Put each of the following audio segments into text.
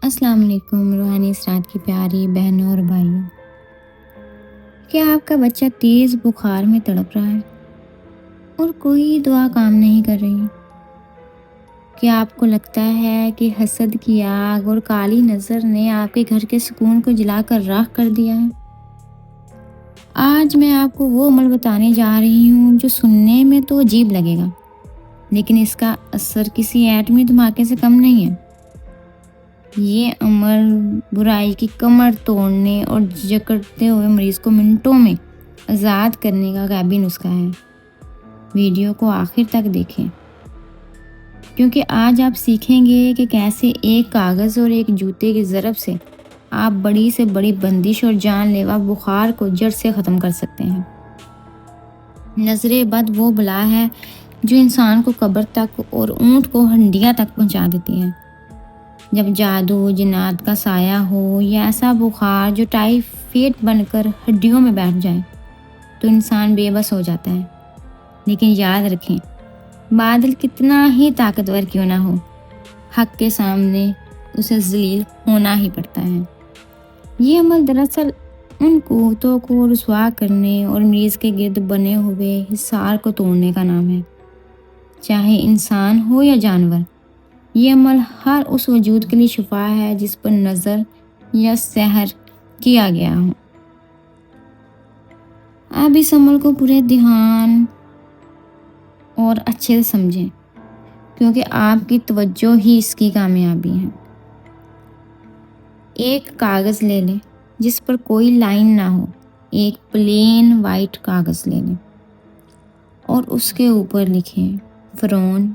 السلام علیکم روحانی اسرات کی پیاری بہنوں اور بھائیوں، کیا آپ کا بچہ تیز بخار میں تڑپ رہا ہے اور کوئی دعا کام نہیں کر رہی؟ کیا آپ کو لگتا ہے کہ حسد کی آگ اور کالی نظر نے آپ کے گھر کے سکون کو جلا کر راکھ کر دیا ہے؟ آج میں آپ کو وہ عمل بتانے جا رہی ہوں جو سننے میں تو عجیب لگے گا، لیکن اس کا اثر کسی ایٹمی دھماکے سے کم نہیں ہے۔ یہ عمل برائی کی کمر توڑنے اور جکڑتے ہوئے مریض کو منٹوں میں آزاد کرنے کا غیبی نسخہ ہے۔ ویڈیو کو آخر تک دیکھیں، کیونکہ آج آپ سیکھیں گے کہ کیسے ایک کاغذ اور ایک جوتے کی ضرب سے آپ بڑی سے بڑی بندش اور جان لیوا بخار کو جڑ سے ختم کر سکتے ہیں۔ نظر بد وہ بلا ہے جو انسان کو قبر تک اور اونٹ کو ہنڈیا تک پہنچا دیتی ہے۔ جب جادو جنات کا سایہ ہو یا ایسا بخار جو ٹائیفائڈ بن کر ہڈیوں میں بیٹھ جائے تو انسان بے بس ہو جاتا ہے۔ لیکن یاد رکھیں، بادل کتنا ہی طاقتور کیوں نہ ہو، حق کے سامنے اسے ذلیل ہونا ہی پڑتا ہے۔ یہ عمل دراصل ان قوتوں کو رسوا کرنے اور مریض کے گرد بنے ہوئے حصار کو توڑنے کا نام ہے، چاہے انسان ہو یا جانور۔ یہ عمل ہر اس وجود کے لیے شفا ہے جس پر نظر یا سحر کیا گیا ہو۔ آپ اس عمل کو پورے دھیان اور اچھے سے سمجھیں، کیونکہ آپ کی توجہ ہی اس کی کامیابی ہے۔ ایک کاغذ لے لیں جس پر کوئی لائن نہ ہو، ایک پلین وائٹ کاغذ لے لیں اور اس کے اوپر لکھیں فرعون،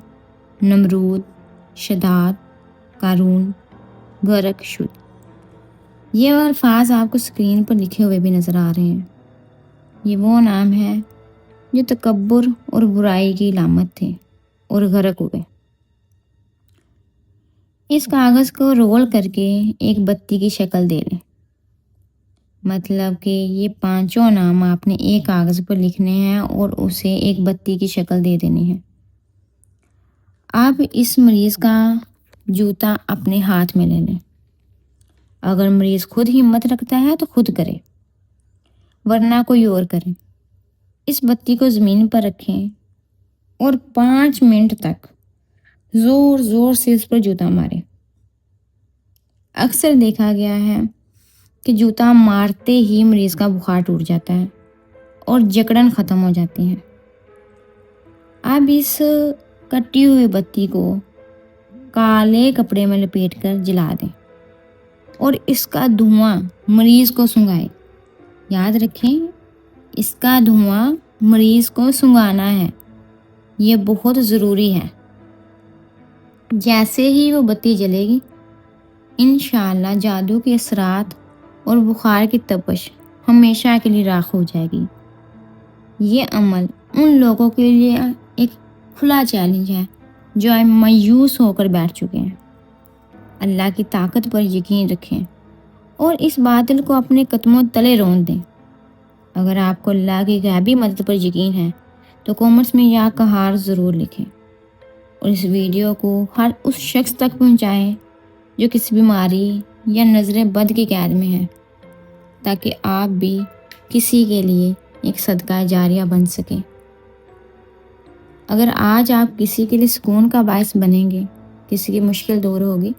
نمرود، شداد، قارون، غرق شد۔ یہ الفاظ آپ کو اسکرین پر لکھے ہوئے بھی نظر آ رہے ہیں۔ یہ وہ نام ہے جو تکبر اور برائی کی علامت تھے اور غرق ہوئے۔ اس کاغذ کو رول کر کے ایک بتی کی شکل دے لیں، مطلب کہ یہ پانچوں نام آپ نے ایک کاغذ پر لکھنے ہیں اور اسے ایک بتی کی شکل دے دینی ہے۔ آپ اس مریض کا جوتا اپنے ہاتھ میں لے لیں۔ اگر مریض خود ہمت رکھتا ہے تو خود کرے، ورنہ کوئی اور کرے۔ اس بتی کو زمین پر رکھیں اور 5 منٹ تک زور زور سے اس پر جوتا ماریں۔ اکثر دیکھا گیا ہے کہ جوتا مارتے ہی مریض کا بخار ٹوٹ جاتا ہے اور جکڑن ختم ہو جاتی ہے۔ اب اس کٹی ہوئی بتی کو کالے کپڑے میں لپیٹ کر جلا دیں اور اس کا دھواں مریض کو سنگھائیں۔ یاد رکھیں، اس کا دھواں مریض کو سنگھانا ہے، یہ بہت ضروری ہے۔ جیسے ہی وہ بتی جلے گی، انشاءاللہ جادو کے اثرات اور بخار کی تپش ہمیشہ کے لیے راکھ ہو جائے گی۔ یہ عمل ان لوگوں کے لیے ایک کھلا چیلنج ہے جو مایوس ہو کر بیٹھ چکے ہیں۔ اللہ کی طاقت پر یقین رکھیں اور اس باطل کو اپنے قدموں تلے رون دیں۔ اگر آپ کو اللہ کی غیبی مدد پر یقین ہے تو کامنٹس میں یا قہار ضرور لکھیں اور اس ویڈیو کو ہر اس شخص تک پہنچائیں جو کسی بیماری یا نظر بد کی قید میں ہے، تاکہ آپ بھی کسی کے لیے ایک صدقہ جاریہ بن سکیں۔ اگر آج آپ کسی کے لیے سکون کا باعث بنیں گے، کسی کی مشکل دور ہوگی،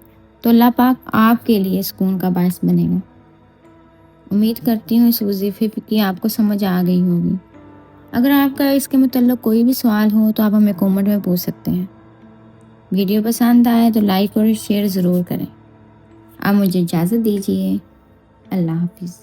تو اللہ پاک آپ کے لیے سکون کا باعث بنے گا۔ امید کرتی ہوں اس وظیفے کی آپ کو سمجھ آ گئی ہوگی۔ اگر آپ کا اس کے متعلق کوئی بھی سوال ہو تو آپ ہمیں کامنٹ میں پوچھ سکتے ہیں۔ ویڈیو پسند آئے تو لائک اور شیئر ضرور کریں۔ آپ مجھے اجازت دیجیے۔ اللہ حافظ۔